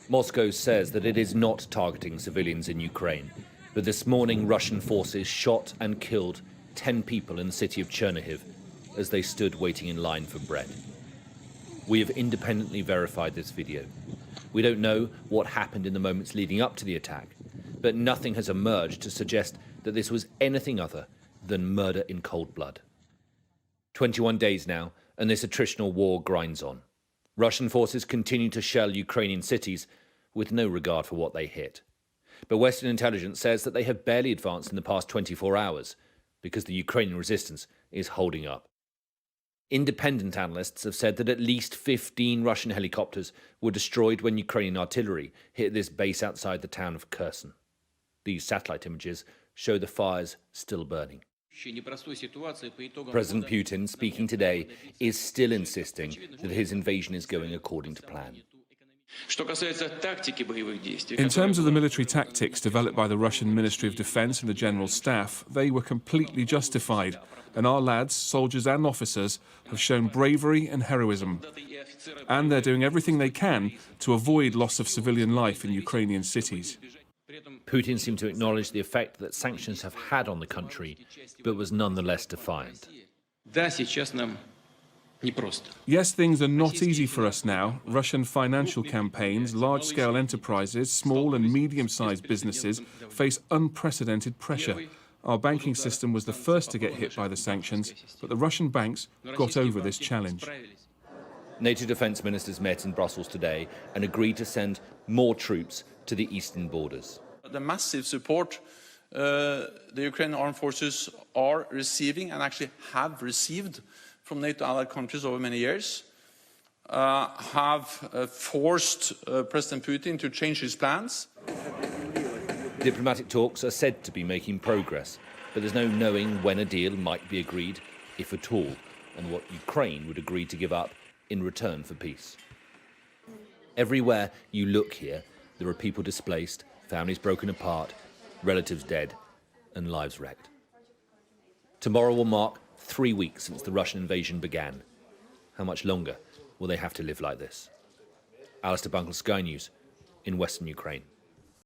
Moscow says that it is not targeting civilians in Ukraine, but this morning Russian forces shot and killed 10 people in the city of Chernihiv as they stood waiting in line for bread. We have independently verified this video. We don't know what happened in the moments leading up to the attack, but nothing has emerged to suggest that this was anything other than murder in cold blood. 21 days now, and this attritional war grinds on. Russian forces continue to shell Ukrainian cities with no regard for what they hit. But Western intelligence says that they have barely advanced in the past 24 hours because the Ukrainian resistance is holding up. Independent analysts have said that at least 15 Russian helicopters were destroyed when Ukrainian artillery hit this base outside the town of Kherson. These satellite images show the fires still burning. President Putin, speaking today, is still insisting that his invasion is going according to plan. In terms of the military tactics developed by the Russian Ministry of Defense and the General Staff, they were completely justified, and our lads, soldiers and officers, have shown bravery and heroism. And they're doing everything they can to avoid loss of civilian life in Ukrainian cities. Putin seemed to acknowledge the effect that sanctions have had on the country, but was nonetheless defiant. Yes, things are not easy for us now. Russian financial campaigns, large-scale enterprises, small and medium-sized businesses face unprecedented pressure. Our banking system was the first to get hit by the sanctions, but the Russian banks got over this challenge. NATO defence ministers met in Brussels today and agreed to send more troops to the eastern borders. The massive support the Ukrainian armed forces are receiving and actually have received from NATO allied countries over many years have forced President Putin to change his plans. Diplomatic talks are said to be making progress, but there's no knowing when a deal might be agreed, if at all, and what Ukraine would agree to give up in return for peace. Everywhere you look here, there are people displaced, families broken apart, relatives dead, and lives wrecked. Tomorrow will mark 3 weeks since the Russian invasion began. How much longer will they have to live like this? Alistair Bunkle, Sky News, in Western Ukraine.